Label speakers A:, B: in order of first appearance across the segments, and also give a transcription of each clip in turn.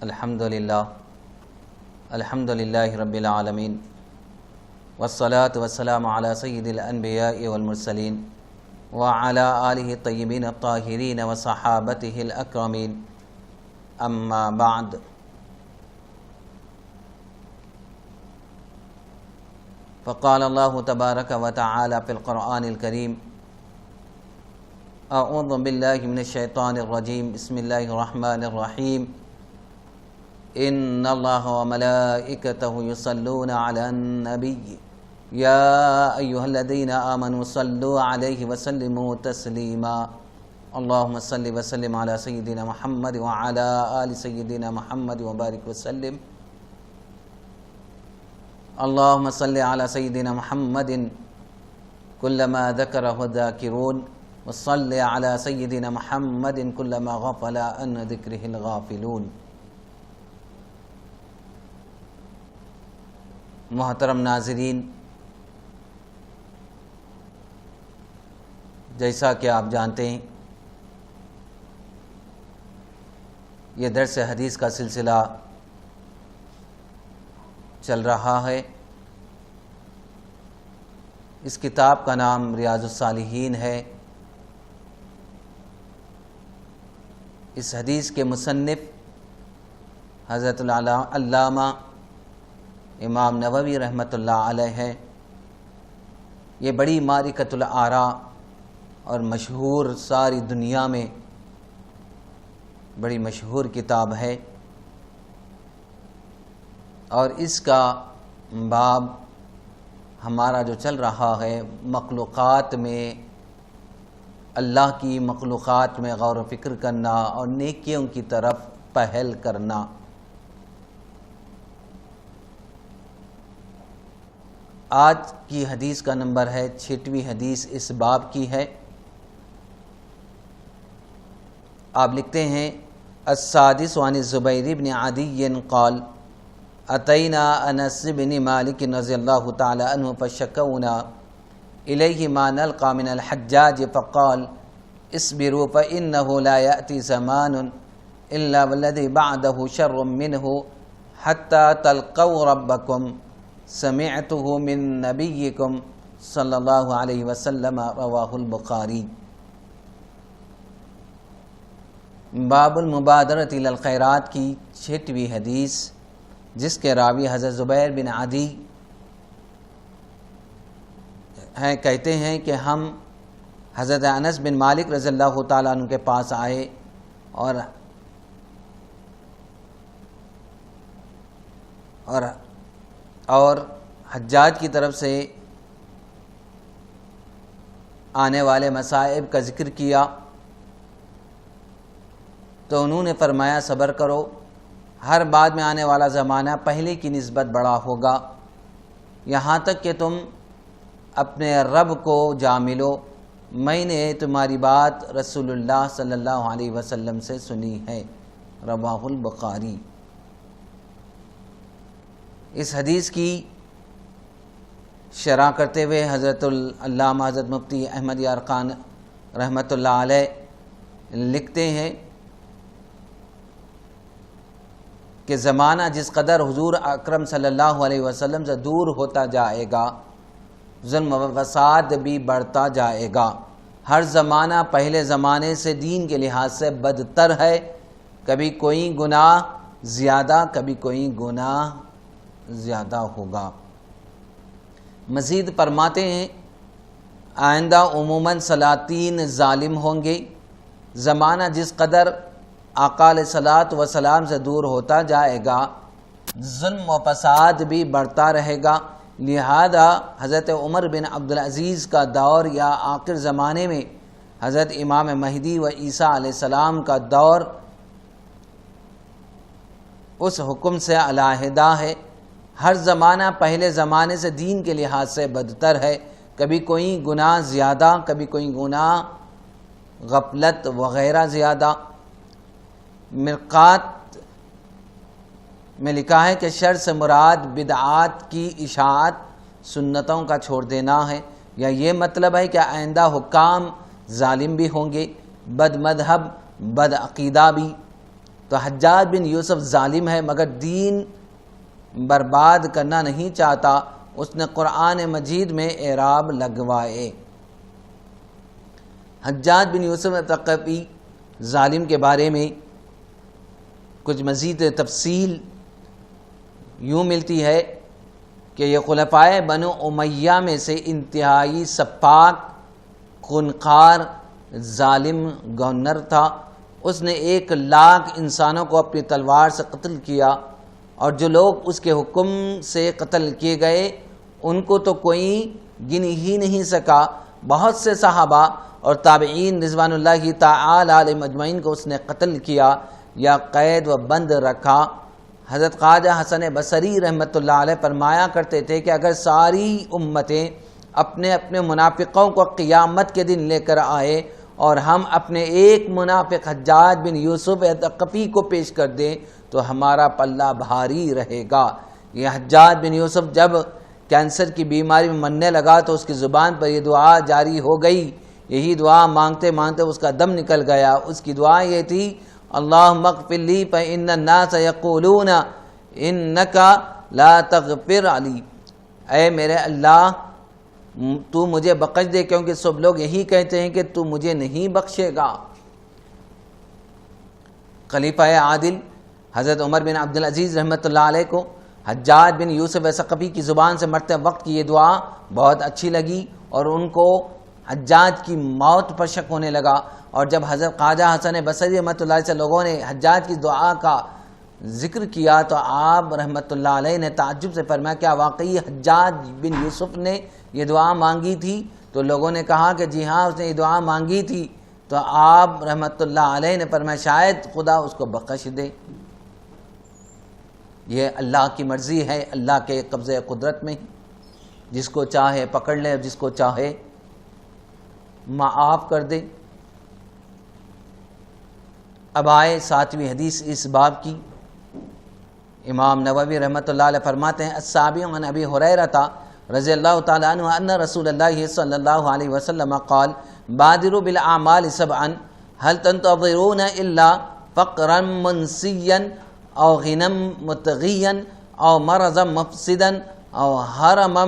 A: الحمدللہ رب العالمین والصلاة والسلام علی سید الانبیاء والمرسلین وعلی آلہ الطیبین الطاہرین وصحابتہ الاکرمین اما بعد فقال اللہ تبارک وتعالی فی القرآن الکریم اعوذ باللہ من الشیطان الرجیم بسم اللہ الرحمن الرحیم ان اللہ وملائکتہ یصلون علی النبی یا ایہا الذین آمنوا صلوا علیہ وسلموا تسلیما اللہم صل وسلم علی سیدنا محمد وعلی آل سیدنا محمد وبارک وسلم اللہم صل علی سیدنا محمد کلما ذکرہ الذاکرون وصل علی سیدنا محمد کلما غفل عن ذکرہ الغافلون۔ محترم ناظرین، جیسا کہ آپ جانتے ہیں یہ درس حدیث کا سلسلہ چل رہا ہے۔ اس کتاب کا نام ریاض الصالحین ہے۔ اس حدیث کے مصنف حضرت علامہ امام نووی رحمۃ اللہ علیہ ہے۔ یہ بڑی معرکۃ الآراء اور مشہور، ساری دنیا میں بڑی مشہور کتاب ہے، اور اس کا باب ہمارا جو چل رہا ہے مخلوقات میں، اللہ کی مخلوقات میں غور و فکر کرنا اور نیکیوں کی طرف پہل کرنا۔ آج کی حدیث کا نمبر ہے 6ویں حدیث اس باب کی ہے۔ آپ لکھتے ہیں السادس عن الزبیر بن عدی قال اتینا انس بن مالک رضی اللہ تعالی عنہ فشکونا الیہ ما نلقى من الحجاج فقال اصبروا فانه لا یأتی زمان الا والذی بعده شر منه حتى تلقوا ربکم سمعته من نبیکم صلی اللہ علیہ وسلم رواہ البخاری۔ باب المبادرۃ الی الخیرات کی 6ویں حدیث، جس کے راوی حضرت زبیر بن عدی ہیں، کہتے ہیں کہ ہم حضرت انس بن مالک رضی اللہ تعالیٰ عنہ کے پاس آئے اور حجاج کی طرف سے آنے والے مصائب کا ذکر کیا، تو انہوں نے فرمایا صبر کرو، ہر بعد میں آنے والا زمانہ پہلے کی نسبت بڑا ہوگا، یہاں تک کہ تم اپنے رب کو جا ملو، میں نے تمہاری بات رسول اللہ صلی اللہ علیہ وسلم سے سنی ہے، رواہ البخاری۔ اس حدیث کی شرح کرتے ہوئے حضرت علامہ حضرت مفتی احمد یار خان رحمۃ اللہ علیہ لکھتے ہیں کہ زمانہ جس قدر حضور اکرم صلی اللہ علیہ وسلم سے دور ہوتا جائے گا، ظلم و فساد بھی بڑھتا جائے گا۔ ہر زمانہ پہلے زمانے سے دین کے لحاظ سے بدتر ہے، کبھی کوئی گناہ زیادہ، کبھی کوئی گناہ زیادہ ہوگا۔ مزید فرماتے ہیں آئندہ عموماً سلاطین ظالم ہوں گے، زمانہ جس قدر آقا علیہ الصلوۃ والسلام سے دور ہوتا جائے گا، ظلم و فساد بھی بڑھتا رہے گا، لہذا حضرت عمر بن عبدالعزیز کا دور یا آخر زمانے میں حضرت امام مہدی و عیسیٰ علیہ السلام کا دور اس حکم سے علیحدہ ہے۔ ہر زمانہ پہلے زمانے سے دین کے لحاظ سے بدتر ہے، کبھی کوئی گناہ زیادہ، کبھی کوئی گناہ غفلت وغیرہ زیادہ۔ مرقات میں لکھا ہے کہ شر سے مراد بدعات کی اشاعت، سنتوں کا چھوڑ دینا ہے، یا یہ مطلب ہے کہ آئندہ حکام ظالم بھی ہوں گے، بد مذہب، بد عقیدہ بھی۔ تو حجاج بن یوسف ظالم ہے مگر دین برباد کرنا نہیں چاہتا، اس نے قرآن مجید میں اعراب لگوائے۔ حجاج بن یوسف ثقفی ظالم کے بارے میں کچھ مزید تفصیل یوں ملتی ہے کہ یہ خلفائے بنو امیہ میں سے انتہائی سفاک خونخوار ظالم گورنر تھا۔ اس نے 1,00,000 انسانوں کو اپنی تلوار سے قتل کیا، اور جو لوگ اس کے حکم سے قتل کیے گئے ان کو تو کوئی گن ہی نہیں سکا۔ بہت سے صحابہ اور تابعین رضوان اللہ تعالی علیہم اجمعین کو اس نے قتل کیا یا قید و بند رکھا۔ حضرت خواجہ حسن بصری رحمۃ اللہ علیہ فرمایا کرتے تھے کہ اگر ساری امتیں اپنے اپنے منافقوں کو قیامت کے دن لے کر آئے اور ہم اپنے ایک منافق حجاج بن یوسف ثقفی کو پیش کر دیں تو ہمارا پلہ بھاری رہے گا۔ یہ حجاج بن یوسف جب کینسر کی بیماری میں مرنے لگا تو اس کی زبان پر یہ دعا جاری ہو گئی، یہی دعا مانگتے مانگتے اس کا دم نکل گیا۔ اس کی دعا یہ تھی، اللہم اغفر لی فإن الناس یقولون انک لا تغفر علی، اے میرے اللہ تو مجھے بخش دے کیونکہ سب لوگ یہی کہتے ہیں کہ تو مجھے نہیں بخشے گا۔ خلیفہ عادل حضرت عمر بن عبدالعزیز رحمۃ اللہ علیہ کو حجاج بن یوسف ثقفی کی زبان سے مرتے وقت کی یہ دعا بہت اچھی لگی، اور ان کو حجاج کی موت پر شک ہونے لگا، اور جب حضرت خواجہ حسن بصری رحمۃ اللہ علیہ سے لوگوں نے حجاج کی دعا کا ذکر کیا تو آپ رحمۃ اللہ علیہ نے تعجب سے فرمایا، کیا واقعی حجاج بن یوسف نے یہ دعا مانگی تھی؟ تو لوگوں نے کہا کہ جی ہاں اس نے یہ دعا مانگی تھی۔ تو آپ رحمۃ اللہ علیہ نے فرمایا شاید خدا اس کو بخش دے، یہ اللہ کی مرضی ہے، اللہ کے قبضے قدرت میں، جس کو چاہے پکڑ لے اور جس کو چاہے معاف کر دے۔ اب آئے 7ویں حدیث اس باب کی۔ امام نووی رحمۃ اللہ علیہ فرماتے ہیں، السابع عن ابی ہریرہ رضی اللہ تعالی عنہ ان رسول اللہ صلی اللہ علیہ وسلم قال بادروا بالاعمال سبعا هل تنتظرون الا فقرا منسیا او غنى مطغیا او مرضا مفسدا او حرما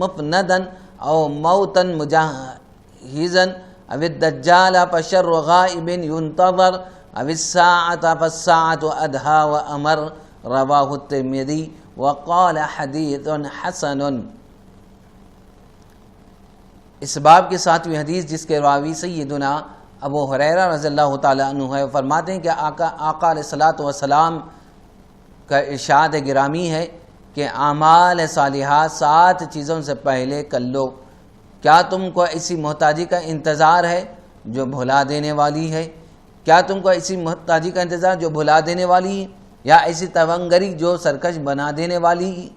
A: مفندا او موتا مجهزا او الدجال فشر غائب ينتظر او الساعة فالساعة ادهى وامر، رواہ الترمذی وقال حدیث حسن۔ اس باب کی 7ویں حدیث جس کے راوی سیدنا ابو ہریرہ رضی اللہ تعالی عنہ ہے، فرماتے ہیں کہ آقا علیہ الصلوۃ والسلام کا ارشاد گرامی ہے کہ اعمال صالحات 7 چیزوں سے پہلے کر لو۔ کیا تم کو ایسی محتاجی کا انتظار ہے جو بھلا دینے والی ہے؟ کیا تم کو ایسی محتاجی کا انتظار جو بھلا دینے والی ہے، یا ایسی تونگری جو سرکش بنا دینے والی ہے،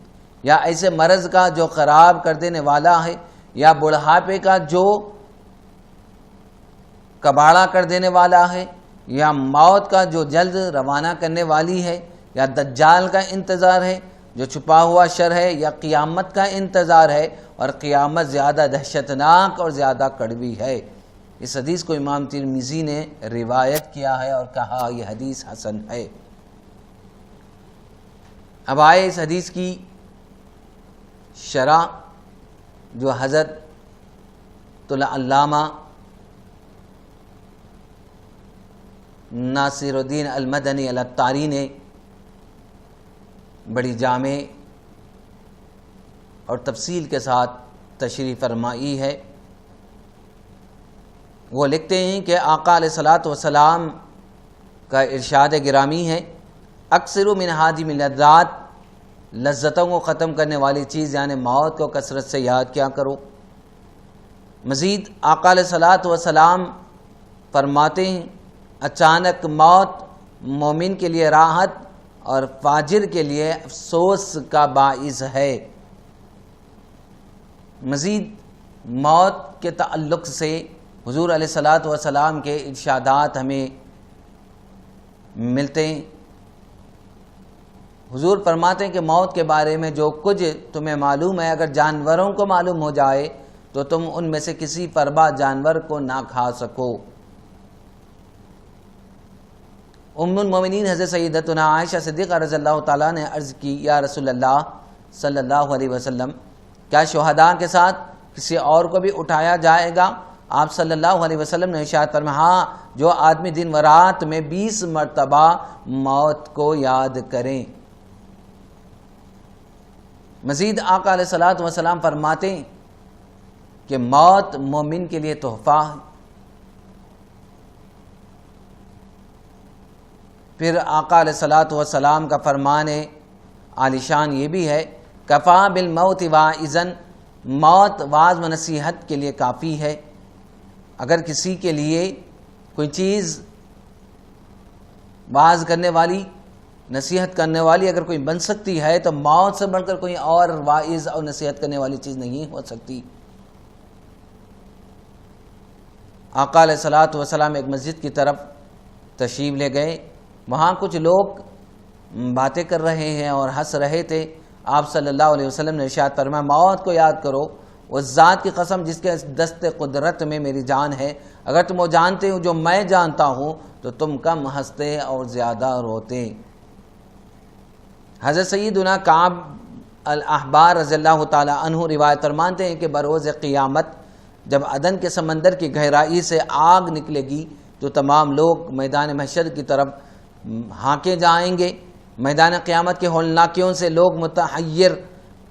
A: یا ایسے مرض کا جو خراب کر دینے والا ہے، یا بڑھاپے کا جو کباڑا کر دینے والا ہے، یا موت کا جو جلد روانہ کرنے والی ہے، یا دجال کا انتظار ہے جو چھپا ہوا شر ہے، یا قیامت کا انتظار ہے اور قیامت زیادہ دہشتناک اور زیادہ کڑوی ہے۔ اس حدیث کو امام ترمذی نے روایت کیا ہے اور کہا یہ حدیث حسن ہے۔ اب آئے اس حدیث کی شرح جو حضرت العلامہ ناصر الدین المدنی العطاری نے بڑی جامع اور تفصیل کے ساتھ تشریح فرمائی ہے۔ وہ لکھتے ہیں کہ آقا علیہ الصلوۃ والسلام کا ارشاد گرامی ہے، اکثر من ہادم اللذات، لذتوں کو ختم کرنے والی چیز یعنی موت کو کثرت سے یاد کیا کرو۔ مزید آقا علیہ الصلوۃ والسلام فرماتے ہیں، اچانک موت مومن کے لیے راحت اور فاجر کے لیے افسوس کا باعث ہے۔ مزید موت کے تعلق سے حضور علیہ الصلوۃ والسلام کے ارشادات ہمیں ملتے ہیں۔ حضور فرماتے ہیں کہ موت کے بارے میں جو کچھ تمہیں معلوم ہے اگر جانوروں کو معلوم ہو جائے تو تم ان میں سے کسی فربا جانور کو نہ کھا سکو۔ ام المومنین حضرت سیدتنا عائشہ صدیقہ رضی اللہ تعالیٰ نے عرض کی یا رسول اللہ صلی اللہ علیہ وسلم کیا شہداء کے ساتھ کسی اور کو بھی اٹھایا جائے گا؟ آپ صلی اللہ علیہ وسلم نے ارشاد فرمایا ہاں، جو آدمی دن و رات میں 20 مرتبہ موت کو یاد کریں۔ مزید آقا علیہ الصلوۃ والسلام فرماتے ہیں کہ موت مومن کے لیے تحفہ ہے۔ پھر آقا علیہ الصلوۃ والسلام کا فرمان عالی شان یہ بھی ہے کفا بالموت واعظاً، موت واعظ و نصیحت کے لیے کافی ہے۔ اگر کسی کے لیے کوئی چیز واعظ کرنے والی، نصیحت کرنے والی اگر کوئی بن سکتی ہے تو موت سے بڑھ کر کوئی اور واعظ اور نصیحت کرنے والی چیز نہیں ہو سکتی۔ آقا علیہ الصلوۃ والسلام ایک مسجد کی طرف تشریف لے گئے، وہاں کچھ لوگ باتیں کر رہے ہیں اور ہنس رہے تھے۔ آپ صلی اللہ علیہ وسلم نے ارشاد فرمایا موت کو یاد کرو، اس ذات کی قسم جس کے دست قدرت میں میری جان ہے، اگر تم وہ جانتے ہو جو میں جانتا ہوں تو تم کم ہنستے اور زیادہ روتے۔ حضرت سیدنا کعب الاحبار رضی اللہ تعالی عنہ روایت فرماتے ہیں کہ بروز قیامت جب عدن کے سمندر کی گہرائی سے آگ نکلے گی تو تمام لوگ میدان محشر کی طرف ہانکے جائیں گے۔ میدان قیامت کے ہولناکیوں سے لوگ متحیر،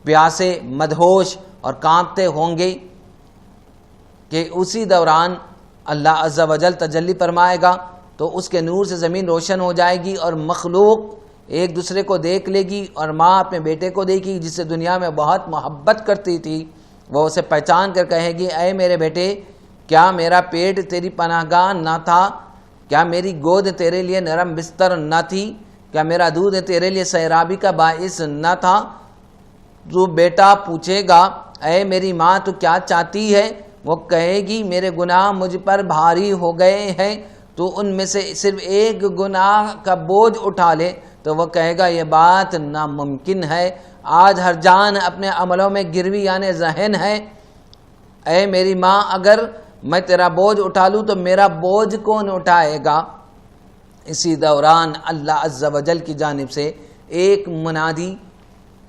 A: پیاسے، مدہوش اور کانپتے ہوں گے کہ اسی دوران اللہ عز و جل تجلی فرمائے گا تو اس کے نور سے زمین روشن ہو جائے گی اور مخلوق ایک دوسرے کو دیکھ لے گی، اور ماں اپنے بیٹے کو دیکھے گی جس سے دنیا میں بہت محبت کرتی تھی، وہ اسے پہچان کر کہے گی اے میرے بیٹے، کیا میرا پیٹ تیری پناہ گاہ نہ تھا؟ کیا میری گود تیرے لیے نرم بستر نہ تھی؟ کیا میرا دودھ تیرے لیے سیرابی کا باعث نہ تھا؟ تو بیٹا پوچھے گا اے میری ماں تو کیا چاہتی ہے؟ وہ کہے گی میرے گناہ مجھ پر بھاری ہو گئے ہیں، تو ان میں سے صرف ایک گناہ کا بوجھ اٹھا لے۔ تو وہ کہے گا یہ بات ناممکن ہے، آج ہر جان اپنے عملوں میں گروی یعنی ذہن ہے۔ اے میری ماں اگر میں تیرا بوجھ اٹھا لوں تو میرا بوجھ کون اٹھائے گا؟ اسی دوران اللہ عز و جل کی جانب سے ایک منادی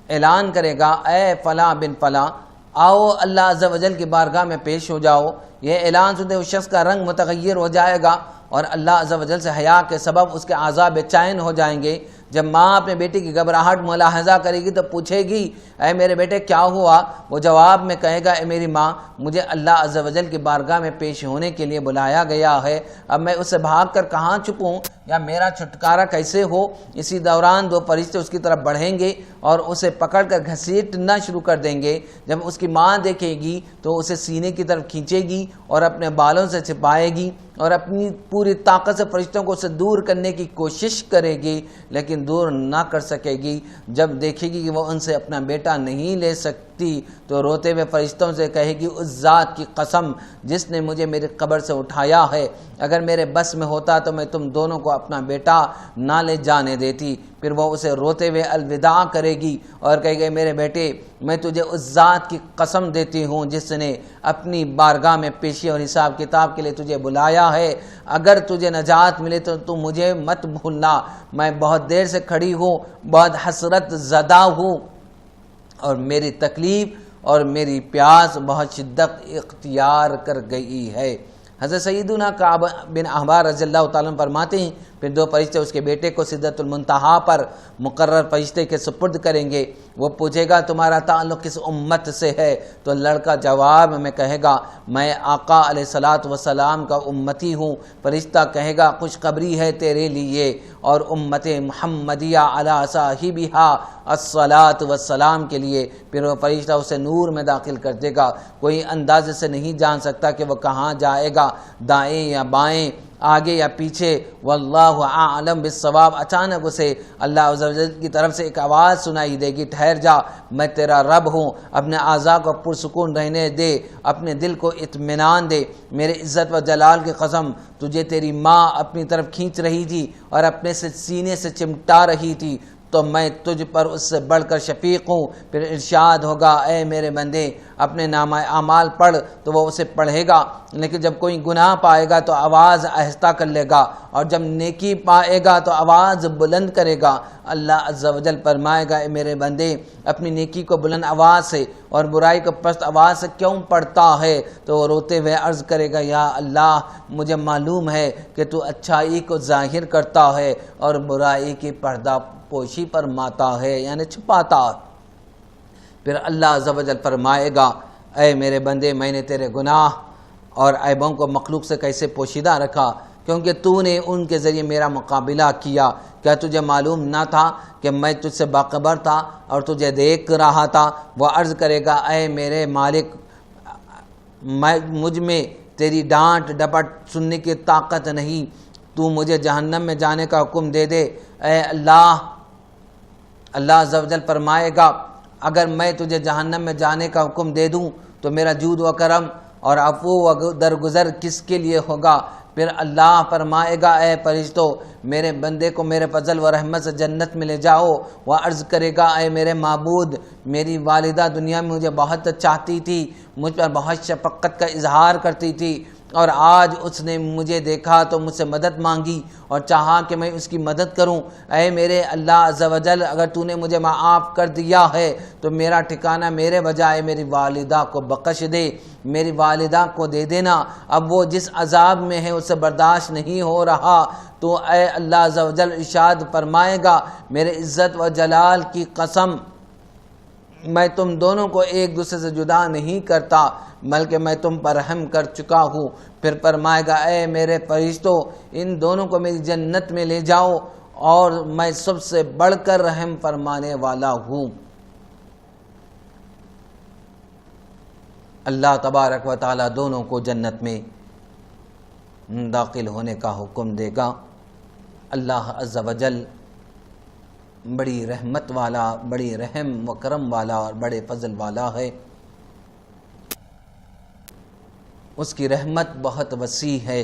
A: اعلان کرے گا اے فلاں بن فلاں، آؤ اللہ عز و جل کی بارگاہ میں پیش ہو جاؤ۔ یہ اعلان سنتے اس شخص کا رنگ متغیر ہو جائے گا اور اللہ عز و جل سے حیا کے سبب اس کے اعضاء بے چین ہو جائیں گے۔ جب ماں اپنے بیٹی کی گھبراہٹ ملاحظہ کرے گی تو پوچھے گی اے میرے بیٹے کیا ہوا؟ وہ جواب میں کہے گا اے میری ماں مجھے اللہ عز و جل کی بارگاہ میں پیش ہونے کے لیے بلایا گیا ہے، اب میں اسے بھاگ کر کہاں چھپوں یا میرا چھٹکارا کیسے ہو؟ اسی دوران دو فرشتے اس کی طرف بڑھیں گے اور اسے پکڑ کر گھسیٹنا شروع کر دیں گے۔ جب اس کی ماں دیکھے گی تو اسے سینے کی طرف کھینچے گی اور اپنے بالوں سے چھپائے گی اور اپنی پوری طاقت سے فرشتوں کو اسے دور کرنے کی کوشش کرے گی، لیکن دور نہ کر سکے گی۔ جب دیکھے گی کہ وہ ان سے اپنا بیٹا نہیں لے سکتی تو روتے ہوئے فرشتوں سے کہے گی اس ذات کی قسم جس نے مجھے میری قبر سے اٹھایا ہے، اگر میرے بس میں ہوتا تو میں تم دونوں کو اپنا بیٹا نہ لے جانے دیتی۔ پھر وہ اسے روتے ہوئے الوداع کرے گی اور کہے گی میرے بیٹے میں تجھے اس ذات کی قسم دیتی ہوں جس نے اپنی بارگاہ میں پیشی اور حساب کتاب کے لیے تجھے بلایا ہے، اگر تجھے نجات ملے تو تم مجھے مت بھولنا، میں بہت دیر سے کھڑی ہوں، بہت حسرت زدہ ہوں اور میری تکلیف اور میری پیاس بہت شدت اختیار کر گئی ہے۔ حضرت سیدنا کعب بن احبار رضی اللہ تعالیٰ عنہ فرماتے ہیں پھر دو فرشتے اس کے بیٹے کو سدرۃ المنتہا پر مقرر فرشتے کے سپرد کریں گے۔ وہ پوچھے گا تمہارا تعلق کس امت سے ہے؟ تو لڑکا جواب میں کہے گا میں آقا علیہ الصلوۃ والسلام کا امتی ہوں۔ فرشتہ کہے گا خوشخبری ہے تیرے لیے اور امت محمدیہ علی صاحبہا الصلاۃ والسلام کے لیے۔ پھر وہ فرشتہ اسے نور میں داخل کر دے گا، کوئی اندازے سے نہیں جان سکتا کہ وہ کہاں جائے گا، دائیں یا بائیں، آگے یا پیچھے، واللہ اعلم بالصواب۔ اچانک اسے اللہ عز و جل کی طرف سے ایک آواز سنائی دے گی ٹھہر جا میں تیرا رب ہوں، اپنے اعضاء کو پرسکون رہنے دے، اپنے دل کو اطمینان دے، میرے عزت و جلال کی قسم تجھے تیری ماں اپنی طرف کھینچ رہی تھی اور اپنے سے سینے سے چمٹا رہی تھی، تو میں تجھ پر اس سے بڑھ کر شفیق ہوں۔ پھر ارشاد ہوگا اے میرے بندے اپنے نامہ اعمال پڑھ، تو وہ اسے پڑھے گا، لیکن جب کوئی گناہ پائے گا تو آواز آہستہ کر لے گا، اور جب نیکی پائے گا تو آواز بلند کرے گا۔ اللہ عز و جل فرمائے گا اے میرے بندے اپنی نیکی کو بلند آواز سے اور برائی کو پست آواز سے کیوں پڑھتا ہے؟ تو وہ روتے ہوئے عرض کرے گا یا اللہ مجھے معلوم ہے کہ تو اچھائی کو ظاہر کرتا ہے اور برائی کی پردہ پوشی فرماتا ہے، یعنی چھپاتا۔ پھر اللہ عز و جل فرمائے گا اے میرے بندے میں نے تیرے گناہ اور عیبوں کو مخلوق سے کیسے پوشیدہ رکھا، کیونکہ تو نے ان کے ذریعے میرا مقابلہ کیا۔ کیا تجھے معلوم نہ تھا کہ میں تجھ سے باخبر تھا اور تجھے دیکھ رہا تھا؟ وہ عرض کرے گا اے میرے مالک مجھ میں تیری ڈانٹ ڈپٹ سننے کی طاقت نہیں، تو مجھے جہنم میں جانے کا حکم دے دے۔ اے اللہ عز و جل فرمائے گا اگر میں تجھے جہنم میں جانے کا حکم دے دوں تو میرا جود و کرم اور عفو و درگزر کس کے لیے ہوگا؟ پھر اللہ فرمائے گا اے فرشتو میرے بندے کو میرے فضل و رحمت سے جنت میں لے جاؤ۔ وہ عرض کرے گا اے میرے معبود میری والدہ دنیا میں مجھے بہت چاہتی تھی، مجھ پر بہت شفقت کا اظہار کرتی تھی، اور آج اس نے مجھے دیکھا تو مجھ سے مدد مانگی اور چاہا کہ میں اس کی مدد کروں۔ اے میرے اللہ عز و جل اگر تو نے مجھے معاف کر دیا ہے تو میرا ٹھکانہ میرے بجائے میری والدہ کو بخش دے، میری والدہ کو دے دینا۔ اب وہ جس عذاب میں ہے اسے برداشت نہیں ہو رہا، تو اے اللہ عز و جل ارشاد فرمائے گا میرے عزت و جلال کی قسم میں تم دونوں کو ایک دوسرے سے جدا نہیں کرتا بلکہ میں تم پر رحم کر چکا ہوں۔ پھر فرمائے گا اے میرے فرشتوں ان دونوں کو میری جنت میں لے جاؤ اور میں سب سے بڑھ کر رحم فرمانے والا ہوں۔ اللہ تبارک و تعالی دونوں کو جنت میں داخل ہونے کا حکم دے گا۔ اللہ عز و جل بڑی رحمت والا، بڑی رحم و کرم والا اور بڑے فضل والا ہے۔ اس کی رحمت بہت وسیع ہے۔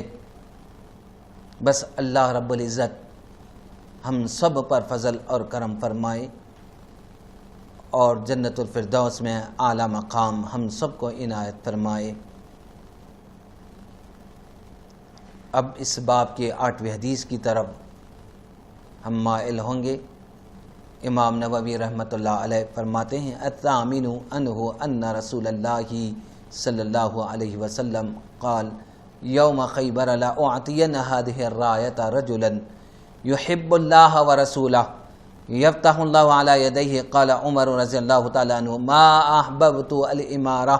A: بس اللہ رب العزت ہم سب پر فضل اور کرم فرمائے اور جنت الفردوس میں اعلیٰ مقام ہم سب کو عنایت فرمائے۔ اب اس باب کے 8ویں حدیث کی طرف ہم مائل ہوں گے۔ امام نووی رحمۃ اللہ علیہ فرماتے ہیں الثامن عنہ ان رسول اللہ صلی اللہ علیہ وسلم قال یوم خیبر لأعطین هذه الراية رجلا يحب الله ورسوله يفتح الله على يديه قال عمر رضی اللہ تعالی عنہ ما احببت الامارة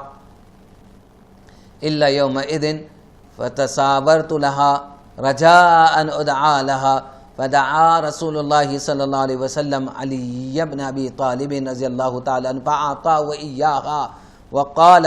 A: الا يومئذ فتساورت لها رجاء ان ادعى لها فدعا رسول اللہ صلی اللہ علیہ وسلم علی بن ابی طالب رضی اللہ تعالی عنہ فاعطاه إياها وقال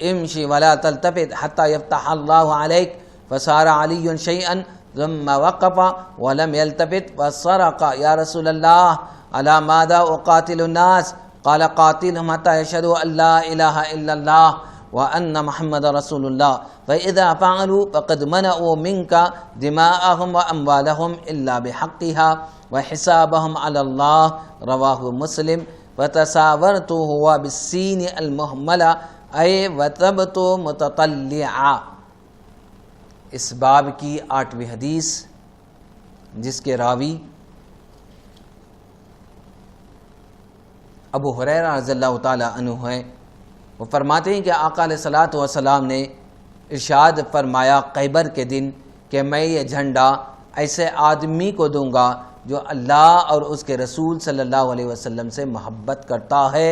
A: امشي ولا تلتفت حتى يفتح الله عليك فصار علي شيئا ثم وقف ولم يلتفت فصرق يا رسول الله على ماذا أقاتل الناس قال قاتلهم حتى يشهدوا أن لا إله إلا الله وأن محمد رسول الله فإذا فعلوا فقد منعوا منك دماءهم وأموالهم إلا بحقها وحسابهم على الله رواه مسلم وتساورت هو بالسين المهملة أي وتبت متطلعا۔ اس باب کی 8ویں حدیث جس کے راوی ابو ہریرہ رضی اللہ تعالی عنہ ہیں، وہ فرماتے ہیں کہ آقا علیہ الصلوۃ والسلام نے ارشاد فرمایا خیبر کے دن کہ میں یہ جھنڈا ایسے آدمی کو دوں گا جو اللہ اور اس کے رسول صلی اللہ علیہ وسلم سے محبت کرتا ہے،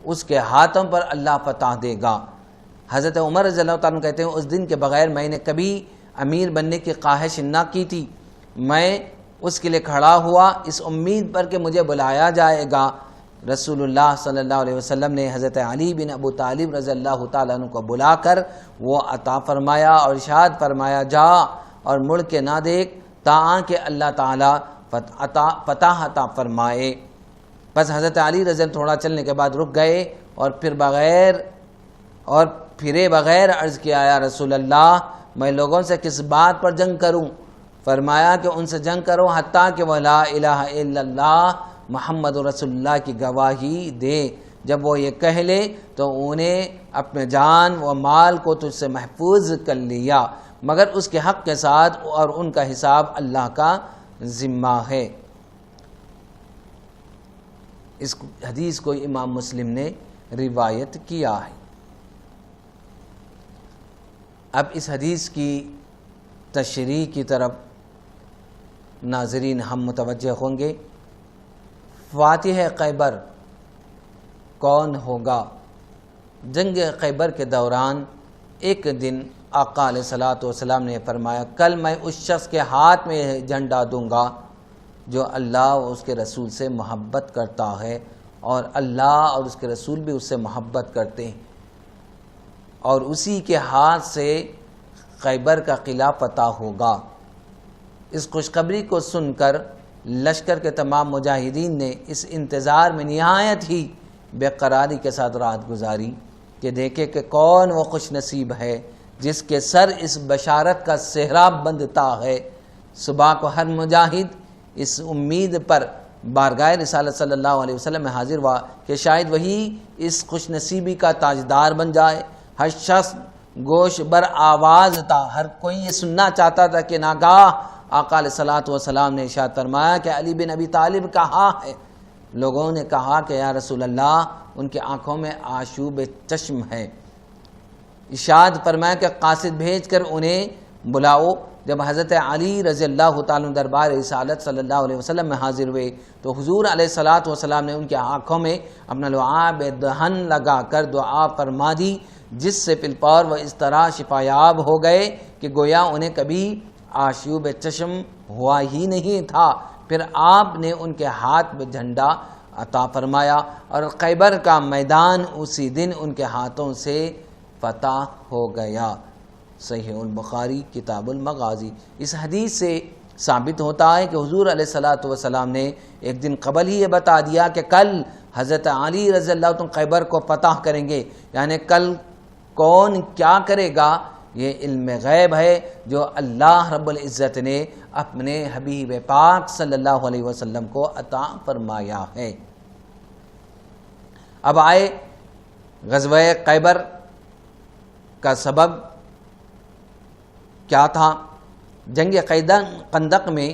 A: اس کے ہاتھوں پر اللہ فتح دے گا۔ حضرت عمر رضی اللہ تعالیٰ کہتے ہیں اس دن کے بغیر میں نے کبھی امیر بننے کی خواہش نہ کی تھی، میں اس کے لیے کھڑا ہوا اس امید پر کہ مجھے بلایا جائے گا۔ رسول اللہ صلی اللہ علیہ وسلم نے حضرت علی بن ابو طالب رضی اللہ تعالیٰ عنہ کو بلا کر وہ عطا فرمایا اور ارشاد فرمایا جا اور مڑ کے نہ دیکھ تاکہ اللہ تعالیٰ فتح عطا فرمائے۔ بس حضرت علی رضی اللہ تھوڑا چلنے کے بعد رک گئے اور پھرے بغیر عرض کیا یا رسول اللہ میں لوگوں سے کس بات پر جنگ کروں؟ فرمایا کہ ان سے جنگ کرو حتیٰ کہ وہ لا الہ الا اللہ محمد رسول اللہ کی گواہی دے، جب وہ یہ کہہ لے تو انہیں اپنے جان و مال کو تجھ سے محفوظ کر لیا، مگر اس کے حق کے ساتھ، اور ان کا حساب اللہ کا ذمہ ہے۔ اس حدیث کو امام مسلم نے روایت کیا ہے۔ اب اس حدیث کی تشریح کی طرف ناظرین ہم متوجہ ہوں گے۔ فاتح خیبر کون ہوگا؟ جنگ خیبر کے دوران ایک دن آقا علیہ الصلوۃ والسلام نے فرمایا، کل میں اس شخص کے ہاتھ میں جھنڈا دوں گا جو اللہ اور اس کے رسول سے محبت کرتا ہے، اور اللہ اور اس کے رسول بھی اس سے محبت کرتے ہیں، اور اسی کے ہاتھ سے خیبر کا قلعہ فتح ہوگا۔ اس خوشخبری کو سن کر لشکر کے تمام مجاہدین نے اس انتظار میں نہایت ہی بے قراری کے ساتھ رات گزاری کہ دیکھے کہ کون وہ خوش نصیب ہے جس کے سر اس بشارت کا صحرا بندھتا ہے۔ صبح کو ہر مجاہد اس امید پر بارگاہ رسالت صلی اللہ علیہ وسلم میں حاضر ہوا کہ شاید وہی اس خوش نصیبی کا تاجدار بن جائے۔ ہر شخص گوش بر آواز تھا، ہر کوئی یہ سننا چاہتا تھا کہ ناگاہ آقا علیہ الصلوۃ والسلام نے ارشاد فرمایا کہ علی بن ابی طالب کہاں ہے؟ لوگوں نے کہا کہ یا رسول اللہ، ان کی آنکھوں میں آشوب چشم ہے۔ ارشاد فرمایا کہ قاصد بھیج کر انہیں بلاؤ۔ جب حضرت علی رضی اللہ تعالیٰ دربار رسالت صلی اللہ علیہ وسلم میں حاضر ہوئے تو حضور علیہ الصلوۃ والسلام نے ان کی آنکھوں میں اپنا لعاب دہن لگا کر دعا فرما دی، جس سے پلپور وہ اس طرح شفایاب ہو گئے کہ گویا انہیں کبھی آشوب چشم ہوا ہی نہیں تھا۔ پھر آپ نے ان کے ہاتھ میں جھنڈا عطا فرمایا اور خیبر کا میدان اسی دن ان کے ہاتھوں سے فتح ہو گیا۔ صحیح البخاری کتاب المغازی۔ اس حدیث سے ثابت ہوتا ہے کہ حضور علیہ الصلوۃ والسلام نے ایک دن قبل ہی یہ بتا دیا کہ کل حضرت علی رضی اللہ عنہ خیبر کو فتح کریں گے، یعنی کل کون کیا کرے گا یہ علم غیب ہے جو اللہ رب العزت نے اپنے حبیب پاک صلی اللہ علیہ وسلم کو عطا فرمایا ہے۔ اب آئے غزوہ خیبر کا سبب کیا تھا۔ جنگ خندق میں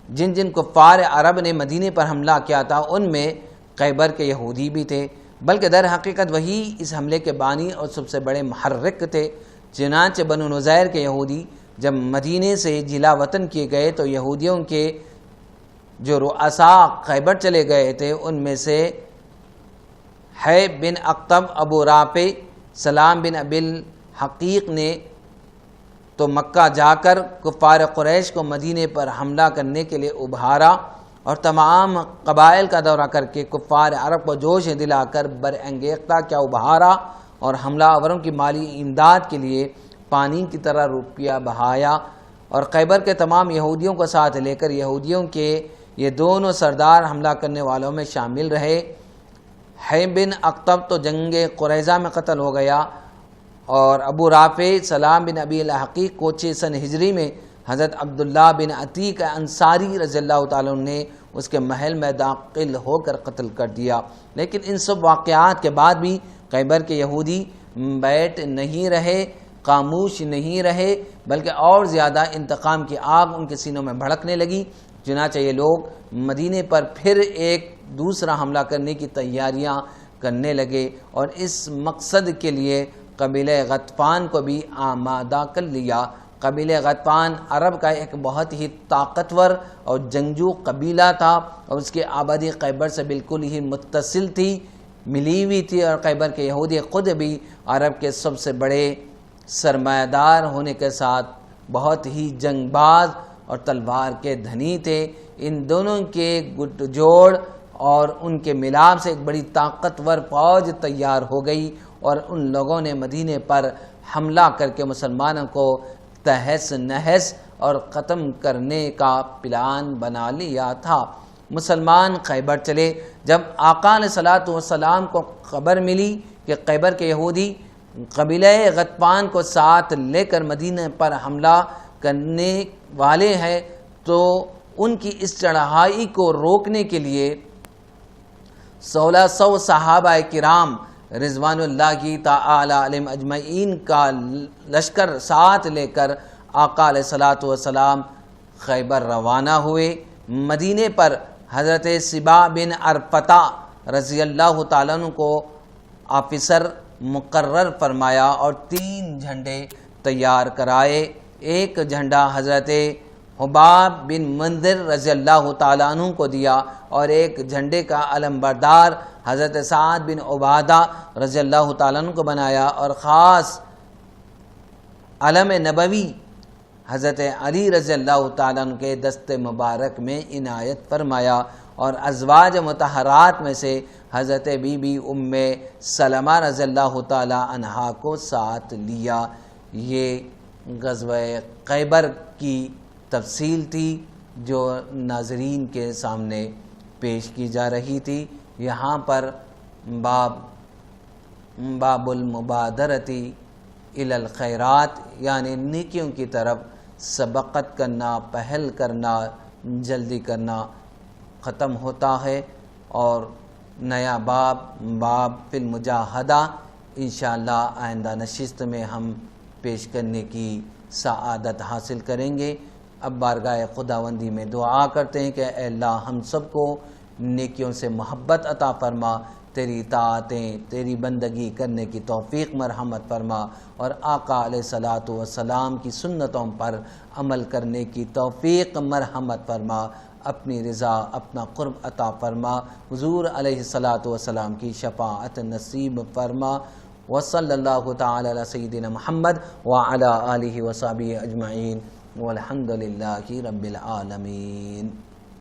A: جن جن کفار عرب نے مدینے پر حملہ کیا تھا ان میں خیبر کے یہودی بھی تھے، بلکہ در حقیقت وہی اس حملے کے بانی اور سب سے بڑے محرک تھے۔ چنانچہ بنو نذیر کے یہودی جب مدینے سے جلا وطن کیے گئے تو یہودیوں کے جو رؤساء خیبر چلے گئے تھے ان میں سے حیب بن اقطب، ابو رافع، سلام بن ابی الحقیق نے تو مکہ جا کر کفار قریش کو مدینے پر حملہ کرنے کے لیے ابھارا اور تمام قبائل کا دورہ کر کے کفار عرب کو جوش دلا کر برانگیختہ کیا ابھارا اور حملہ آوروں کی مالی امداد کے لیے پانی کی طرح روپیہ بہایا، اور خیبر کے تمام یہودیوں کو ساتھ لے کر یہودیوں کے یہ دونوں سردار حملہ کرنے والوں میں شامل رہے۔ حیب بن اقطب تو جنگ قریظہ میں قتل ہو گیا، اور ابو رافع سلام بن ابی الحقیق کو 6 سن ہجری میں حضرت عبداللہ بن عتیق انصاری رضی اللہ تعالیٰ نے اس کے محل میں داخل ہو کر قتل کر دیا۔ لیکن ان سب واقعات کے بعد بھی خیبر کے یہودی بیٹھ نہیں رہے، خاموش نہیں رہے، بلکہ اور زیادہ انتقام کی آگ ان کے سینوں میں بھڑکنے لگی۔ چنانچہ یہ لوگ مدینے پر پھر ایک دوسرا حملہ کرنے کی تیاریاں کرنے لگے اور اس مقصد کے لیے قبیلہ غطفان کو بھی آمادہ کر لیا۔ قبیلہ غطفان عرب کا ایک بہت ہی طاقتور اور جنگجو قبیلہ تھا، اور اس کی آبادی خیبر سے بالکل ہی متصل تھی، ملی ہوئی تھی، اور خیبر کے یہودی خود بھی عرب کے سب سے بڑے سرمایہ دار ہونے کے ساتھ بہت ہی جنگ باز اور تلوار کے دھنی تھے۔ ان دونوں کے گٹ جوڑ اور ان کے ملاپ سے ایک بڑی طاقتور فوج تیار ہو گئی، اور ان لوگوں نے مدینے پر حملہ کر کے مسلمانوں کو تہس نہس اور ختم کرنے کا پلان بنا لیا تھا۔ مسلمان خیبر چلے۔ جب آقا علیہ الصلوۃ والسلام کو خبر ملی کہ خیبر کے یہودی قبیلہ غطفان کو ساتھ لے کر مدینے پر حملہ کرنے والے ہیں، تو ان کی اس چڑھائی کو روکنے کے لیے 1600 صحابہ کرام رضوان اللہ تعالی علیہم اجمعین کا لشکر ساتھ لے کر آقا علیہ الصلوۃ والسلام خیبر روانہ ہوئے۔ مدینے پر حضرت سبا بن ارفطہ رضی اللہ تعالیٰ عنہ کو آفیسر مقرر فرمایا اور 3 جھنڈے تیار کرائے۔ ایک جھنڈا حضرت حباب بن منذر رضی اللہ تعالیٰ عنہ کو دیا اور ایک جھنڈے کا علم بردار حضرت سعد بن عبادہ رضی اللہ تعالیٰ عنہ کو بنایا، اور خاص علم نبوی حضرت علی رضی اللہ تعالیٰ عنہ کے دست مبارک میں عنایت فرمایا، اور ازواج مطہرات میں سے حضرت بی بی ام سلمہ رضی اللہ تعالیٰ عنہا کو ساتھ لیا۔ یہ غزوہ خیبر کی تفصیل تھی جو ناظرین کے سامنے پیش کی جا رہی تھی۔ یہاں پر باب المبادرتی الی الخیرات یعنی نیکیوں کی طرف سبقت کرنا، پہل کرنا، جلدی کرنا ختم ہوتا ہے، اور نیا باب فی المجاہدہ انشاءاللہ آئندہ نشست میں ہم پیش کرنے کی سعادت حاصل کریں گے۔ اب بارگاہ خداوندی میں دعا کرتے ہیں کہ اے اللہ ہم سب کو نیکیوں سے محبت عطا فرما، تیری اطاعتیں، تیری بندگی کرنے کی توفیق مرحمت فرما، اور آقا علیہ الصلوۃ والسلام کی سنتوں پر عمل کرنے کی توفیق مرحمت فرما، اپنی رضا، اپنا قرب عطا فرما، حضور علیہ الصلوۃ والسلام کی شفاعت نصیب فرما۔ وصلی اللہ تعالی علی سیدنا محمد وعلی آلہ وصحبہ اجمعین والحمد للہ رب العالمین۔